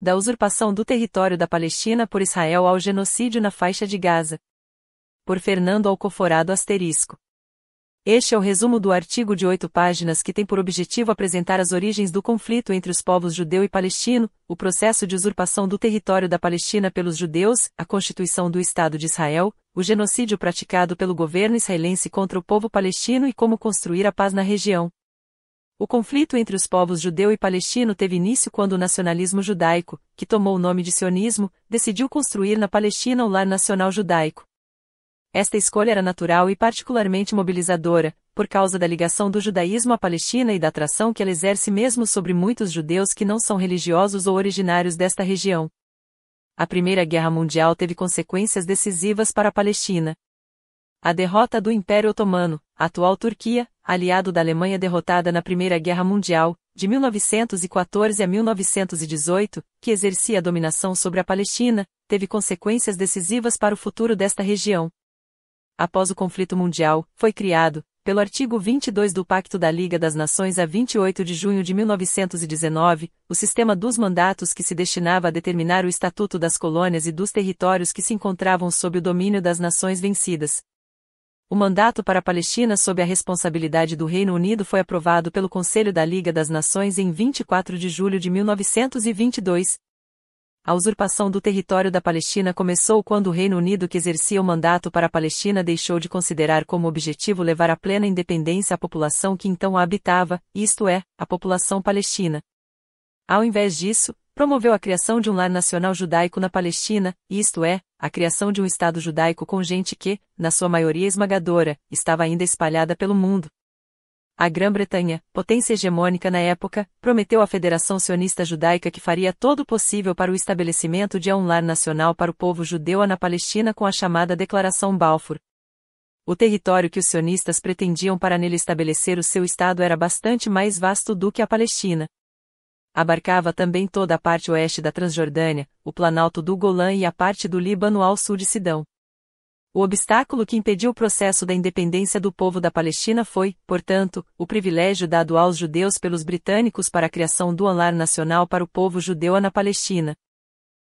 da usurpação do território da Palestina por Israel ao genocídio na faixa de Gaza. Por Fernando Alcoforado ***. Este é o resumo do artigo de 8 páginas que tem por objetivo apresentar as origens do conflito entre os povos judeu e palestino, o processo de usurpação do território da Palestina pelos judeus, a constituição do Estado de Israel, o genocídio praticado pelo governo israelense contra o povo palestino e como construir a paz na região. O conflito entre os povos judeu e palestino teve início quando o nacionalismo judaico, que tomou o nome de sionismo, decidiu construir na Palestina o lar nacional judaico. Esta escolha era natural e particularmente mobilizadora, por causa da ligação do judaísmo à Palestina e da atração que ela exerce mesmo sobre muitos judeus que não são religiosos ou originários desta região. A Primeira Guerra Mundial teve consequências decisivas para a Palestina. A derrota do Império Otomano, a atual Turquia, aliado da Alemanha derrotada na Primeira Guerra Mundial, de 1914 a 1918, que exercia a dominação sobre a Palestina, teve consequências decisivas para o futuro desta região. Após o conflito mundial, foi criado, pelo artigo 22 do Pacto da Liga das Nações a 28 de junho de 1919, o sistema dos mandatos que se destinava a determinar o estatuto das colônias e dos territórios que se encontravam sob o domínio das nações vencidas. O mandato para a Palestina sob a responsabilidade do Reino Unido foi aprovado pelo Conselho da Liga das Nações em 24 de julho de 1922. A usurpação do território da Palestina começou quando o Reino Unido, que exercia o mandato para a Palestina, deixou de considerar como objetivo levar à plena independência a população que então a habitava, isto é, a população palestina. Ao invés disso, promoveu a criação de um lar nacional judaico na Palestina, isto é, a criação de um Estado judaico com gente que, na sua maioria esmagadora, estava ainda espalhada pelo mundo. A Grã-Bretanha, potência hegemônica na época, prometeu à Federação Sionista Judaica que faria todo o possível para o estabelecimento de um lar nacional para o povo judeu na Palestina com a chamada Declaração Balfour. O território que os sionistas pretendiam para nele estabelecer o seu Estado era bastante mais vasto do que a Palestina. Abarcava também toda a parte oeste da Transjordânia, o planalto do Golã e a parte do Líbano ao sul de Sidão. O obstáculo que impediu o processo da independência do povo da Palestina foi, portanto, o privilégio dado aos judeus pelos britânicos para a criação do lar nacional para o povo judeu na Palestina.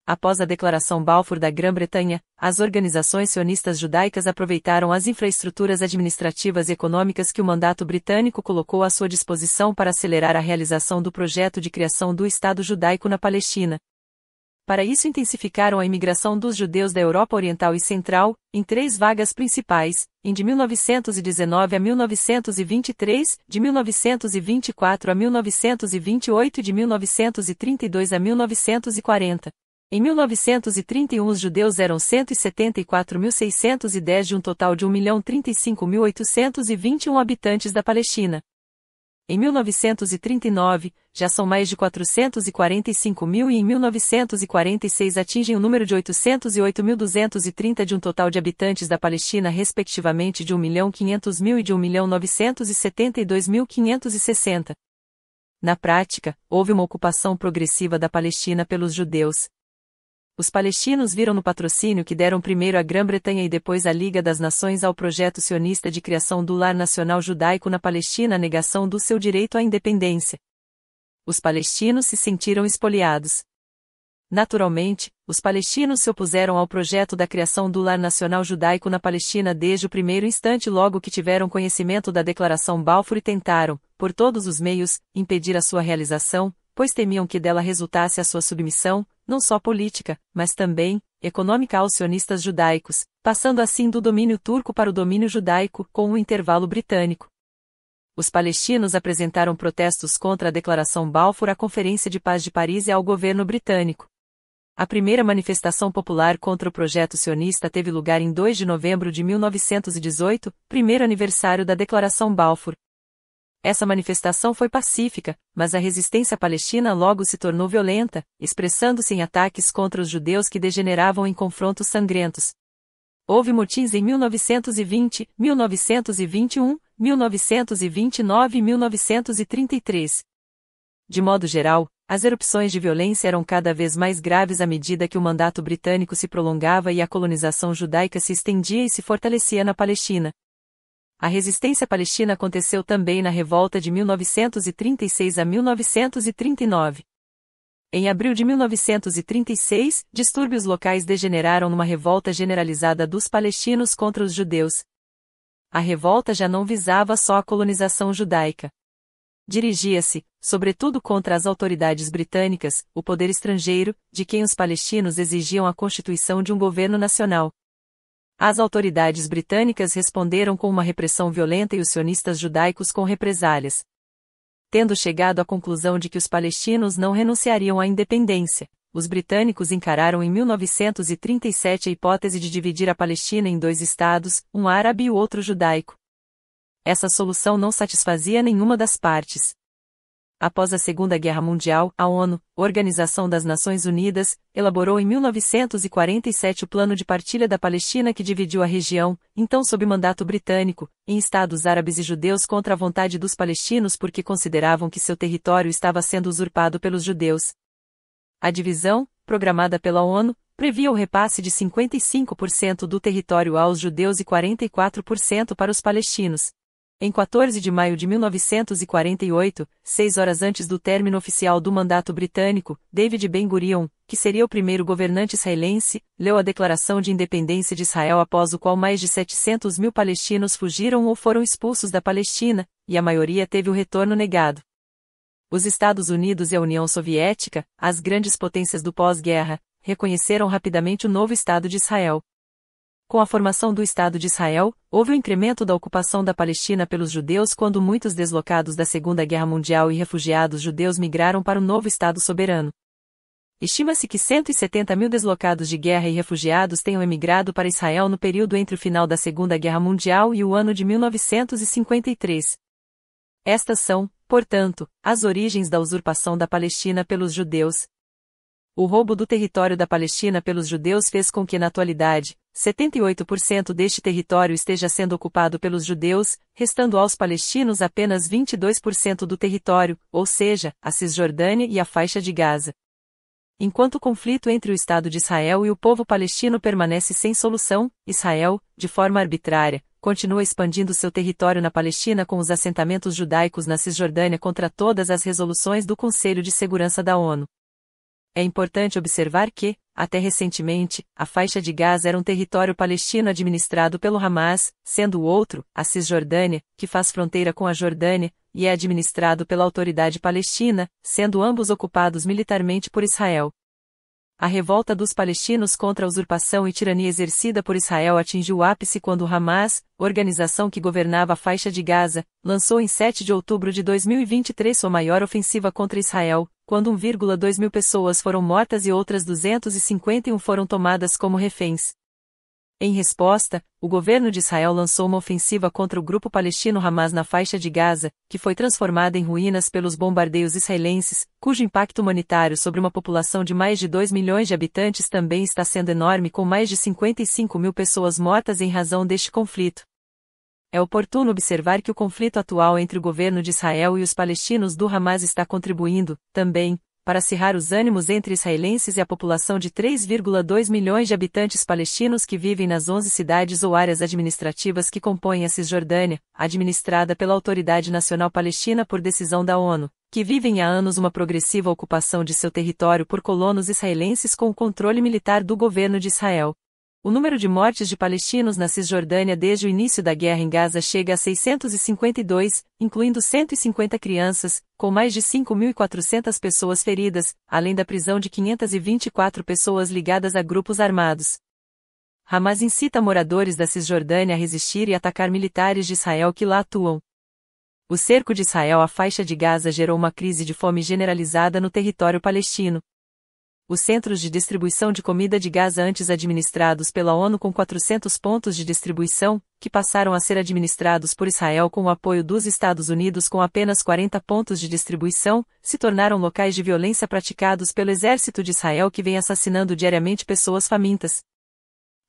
Após a Declaração Balfour da Grã-Bretanha, as organizações sionistas judaicas aproveitaram as infraestruturas administrativas e econômicas que o mandato britânico colocou à sua disposição para acelerar a realização do projeto de criação do Estado judaico na Palestina. Para isso intensificaram a imigração dos judeus da Europa Oriental e Central, em 3 vagas principais, em de 1919 a 1923, de 1924 a 1928 e de 1932 a 1940. Em 1931 os judeus eram 174.610 de um total de 1.035.821 habitantes da Palestina. Em 1939, já são mais de 445.000 e em 1946 atingem o número de 808.230 de um total de habitantes da Palestina respectivamente de 1.500.000 e de 1.972.560. Na prática, houve uma ocupação progressiva da Palestina pelos judeus. Os palestinos viram no patrocínio que deram primeiro à Grã-Bretanha e depois à Liga das Nações ao projeto sionista de criação do lar nacional judaico na Palestina a negação do seu direito à independência. Os palestinos se sentiram espoliados. Naturalmente, os palestinos se opuseram ao projeto da criação do lar nacional judaico na Palestina desde o primeiro instante logo que tiveram conhecimento da Declaração Balfour e tentaram, por todos os meios, impedir a sua realização, pois temiam que dela resultasse a sua submissão, não só política, mas também econômica aos sionistas judaicos, passando assim do domínio turco para o domínio judaico, com um intervalo britânico. Os palestinos apresentaram protestos contra a Declaração Balfour à Conferência de Paz de Paris e ao governo britânico. A primeira manifestação popular contra o projeto sionista teve lugar em 2 de novembro de 1918, primeiro aniversário da Declaração Balfour. Essa manifestação foi pacífica, mas a resistência palestina logo se tornou violenta, expressando-se em ataques contra os judeus que degeneravam em confrontos sangrentos. Houve motins em 1920, 1921, 1929 e 1933. De modo geral, as erupções de violência eram cada vez mais graves à medida que o mandato britânico se prolongava e a colonização judaica se estendia e se fortalecia na Palestina. A resistência palestina aconteceu também na revolta de 1936 a 1939. Em abril de 1936, distúrbios locais degeneraram numa revolta generalizada dos palestinos contra os judeus. A revolta já não visava só a colonização judaica. Dirigia-se, sobretudo contra as autoridades britânicas, o poder estrangeiro, de quem os palestinos exigiam a constituição de um governo nacional. As autoridades britânicas responderam com uma repressão violenta e os sionistas judaicos com represálias. Tendo chegado à conclusão de que os palestinos não renunciariam à independência, os britânicos encararam em 1937 a hipótese de dividir a Palestina em dois estados, um árabe e o outro judaico. Essa solução não satisfazia nenhuma das partes. Após a Segunda Guerra Mundial, a ONU, Organização das Nações Unidas, elaborou em 1947 o Plano de Partilha da Palestina que dividiu a região, então sob mandato britânico, em estados árabes e judeus contra a vontade dos palestinos porque consideravam que seu território estava sendo usurpado pelos judeus. A divisão, programada pela ONU, previa o repasse de 55% do território aos judeus e 44% para os palestinos. Em 14 de maio de 1948, 6 horas antes do término oficial do mandato britânico, David Ben-Gurion, que seria o primeiro governante israelense, leu a Declaração de Independência de Israel após o qual mais de 700 mil palestinos fugiram ou foram expulsos da Palestina, e a maioria teve o retorno negado. Os Estados Unidos e a União Soviética, as grandes potências do pós-guerra, reconheceram rapidamente o novo Estado de Israel. Com a formação do Estado de Israel, houve o incremento da ocupação da Palestina pelos judeus quando muitos deslocados da Segunda Guerra Mundial e refugiados judeus migraram para o novo Estado soberano. Estima-se que 170 mil deslocados de guerra e refugiados tenham emigrado para Israel no período entre o final da Segunda Guerra Mundial e o ano de 1953. Estas são, portanto, as origens da usurpação da Palestina pelos judeus. O roubo do território da Palestina pelos judeus fez com que, na atualidade, 78% deste território esteja sendo ocupado pelos judeus, restando aos palestinos apenas 22% do território, ou seja, a Cisjordânia e a faixa de Gaza. Enquanto o conflito entre o Estado de Israel e o povo palestino permanece sem solução, Israel, de forma arbitrária, continua expandindo seu território na Palestina com os assentamentos judaicos na Cisjordânia contra todas as resoluções do Conselho de Segurança da ONU. É importante observar que, até recentemente, a faixa de Gaza era um território palestino administrado pelo Hamas, sendo o outro, a Cisjordânia, que faz fronteira com a Jordânia, e é administrado pela Autoridade Palestina, sendo ambos ocupados militarmente por Israel. A revolta dos palestinos contra a usurpação e tirania exercida por Israel atingiu o ápice quando o Hamas, organização que governava a faixa de Gaza, lançou em 7 de outubro de 2023 sua maior ofensiva contra Israel, quando 1,2 mil pessoas foram mortas e outras 251 foram tomadas como reféns. Em resposta, o governo de Israel lançou uma ofensiva contra o grupo palestino Hamas na faixa de Gaza, que foi transformada em ruínas pelos bombardeios israelenses, cujo impacto humanitário sobre uma população de mais de 2 milhões de habitantes também está sendo enorme, com mais de 55 mil pessoas mortas em razão deste conflito. É oportuno observar que o conflito atual entre o governo de Israel e os palestinos do Hamas está contribuindo, também, para acirrar os ânimos entre israelenses e a população de 3,2 milhões de habitantes palestinos que vivem nas 11 cidades ou áreas administrativas que compõem a Cisjordânia, administrada pela Autoridade Nacional Palestina por decisão da ONU, que vivem há anos uma progressiva ocupação de seu território por colonos israelenses com o controle militar do governo de Israel. O número de mortes de palestinos na Cisjordânia desde o início da guerra em Gaza chega a 652, incluindo 150 crianças, com mais de 5.400 pessoas feridas, além da prisão de 524 pessoas ligadas a grupos armados. Hamas incita moradores da Cisjordânia a resistir e atacar militares de Israel que lá atuam. O cerco de Israel à faixa de Gaza gerou uma crise de fome generalizada no território palestino. Os centros de distribuição de comida de Gaza antes administrados pela ONU com 400 pontos de distribuição, que passaram a ser administrados por Israel com o apoio dos Estados Unidos com apenas 40 pontos de distribuição, se tornaram locais de violência praticados pelo exército de Israel que vem assassinando diariamente pessoas famintas.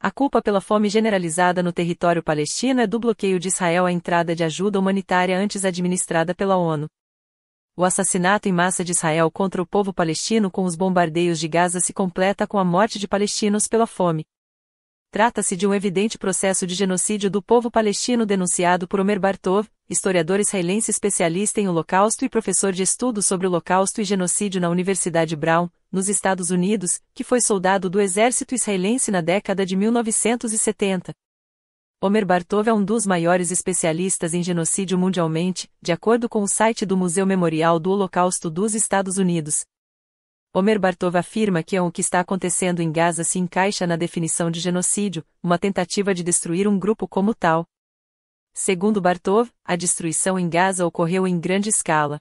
A culpa pela fome generalizada no território palestino é do bloqueio de Israel à entrada de ajuda humanitária antes administrada pela ONU. O assassinato em massa de Israel contra o povo palestino com os bombardeios de Gaza se completa com a morte de palestinos pela fome. Trata-se de um evidente processo de genocídio do povo palestino denunciado por Omer Bartov, historiador israelense especialista em Holocausto e professor de estudos sobre Holocausto e genocídio na Universidade Brown, nos Estados Unidos, que foi soldado do exército israelense na década de 1970. Omer Bartov é um dos maiores especialistas em genocídio mundialmente, de acordo com o site do Museu Memorial do Holocausto dos Estados Unidos. Omer Bartov afirma que o que está acontecendo em Gaza se encaixa na definição de genocídio, uma tentativa de destruir um grupo como tal. Segundo Bartov, a destruição em Gaza ocorreu em grande escala.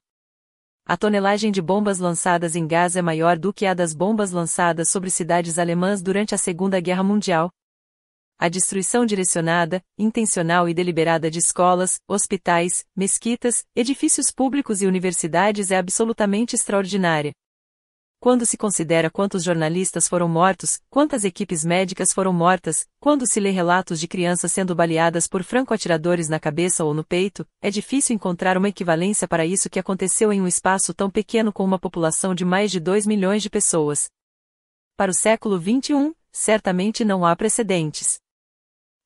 A tonelagem de bombas lançadas em Gaza é maior do que a das bombas lançadas sobre cidades alemãs durante a Segunda Guerra Mundial. A destruição direcionada, intencional e deliberada de escolas, hospitais, mesquitas, edifícios públicos e universidades é absolutamente extraordinária. Quando se considera quantos jornalistas foram mortos, quantas equipes médicas foram mortas, quando se lê relatos de crianças sendo baleadas por franco-atiradores na cabeça ou no peito, é difícil encontrar uma equivalência para isso que aconteceu em um espaço tão pequeno com uma população de mais de 2 milhões de pessoas. Para o século XXI, certamente não há precedentes.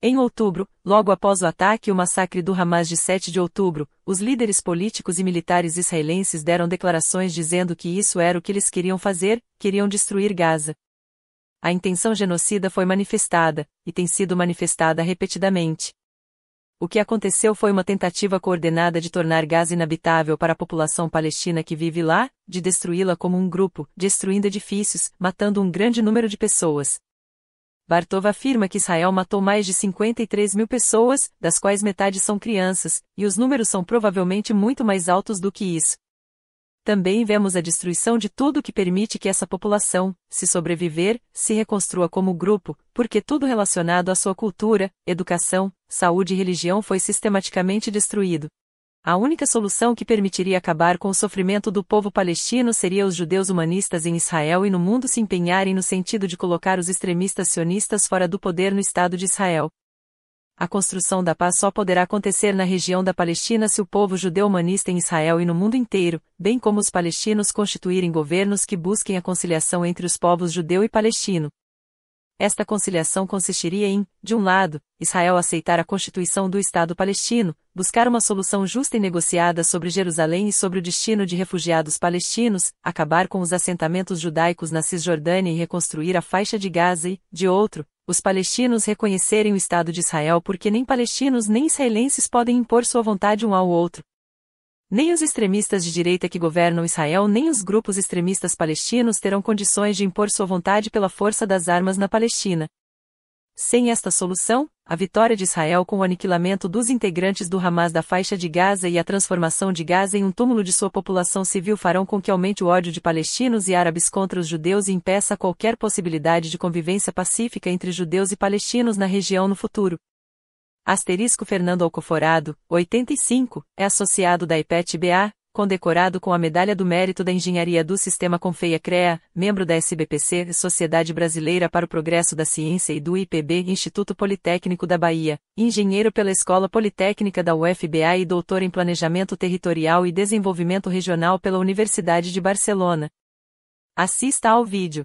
Em outubro, logo após o ataque e o massacre do Hamas de 7 de outubro, os líderes políticos e militares israelenses deram declarações dizendo que isso era o que eles queriam fazer, queriam destruir Gaza. A intenção genocida foi manifestada, e tem sido manifestada repetidamente. O que aconteceu foi uma tentativa coordenada de tornar Gaza inabitável para a população palestina que vive lá, de destruí-la como um grupo, destruindo edifícios, matando um grande número de pessoas. Bartov afirma que Israel matou mais de 53 mil pessoas, das quais metade são crianças, e os números são provavelmente muito mais altos do que isso. Também vemos a destruição de tudo que permite que essa população, se sobreviver, se reconstrua como grupo, porque tudo relacionado à sua cultura, educação, saúde e religião foi sistematicamente destruído. A única solução que permitiria acabar com o sofrimento do povo palestino seria os judeus humanistas em Israel e no mundo se empenharem no sentido de colocar os extremistas sionistas fora do poder no Estado de Israel. A construção da paz só poderá acontecer na região da Palestina se o povo judeu humanista em Israel e no mundo inteiro, bem como os palestinos constituírem governos que busquem a conciliação entre os povos judeu e palestino. Esta conciliação consistiria em, de um lado, Israel aceitar a constituição do Estado palestino, buscar uma solução justa e negociada sobre Jerusalém e sobre o destino de refugiados palestinos, acabar com os assentamentos judaicos na Cisjordânia e reconstruir a faixa de Gaza e, de outro, os palestinos reconhecerem o Estado de Israel porque nem palestinos nem israelenses podem impor sua vontade um ao outro. Nem os extremistas de direita que governam Israel nem os grupos extremistas palestinos terão condições de impor sua vontade pela força das armas na Palestina. Sem esta solução, a vitória de Israel com o aniquilamento dos integrantes do Hamas da faixa de Gaza e a transformação de Gaza em um túmulo de sua população civil farão com que aumente o ódio de palestinos e árabes contra os judeus e impeça qualquer possibilidade de convivência pacífica entre judeus e palestinos na região no futuro. Asterisco Fernando Alcoforado, 85, é associado da IPET-BA, condecorado com a Medalha do Mérito da Engenharia do Sistema Confeia-CREA, membro da SBPC, Sociedade Brasileira para o Progresso da Ciência e do IPB, Instituto Politécnico da Bahia, engenheiro pela Escola Politécnica da UFBA e doutor em Planejamento Territorial e Desenvolvimento Regional pela Universidade de Barcelona. Assista ao vídeo.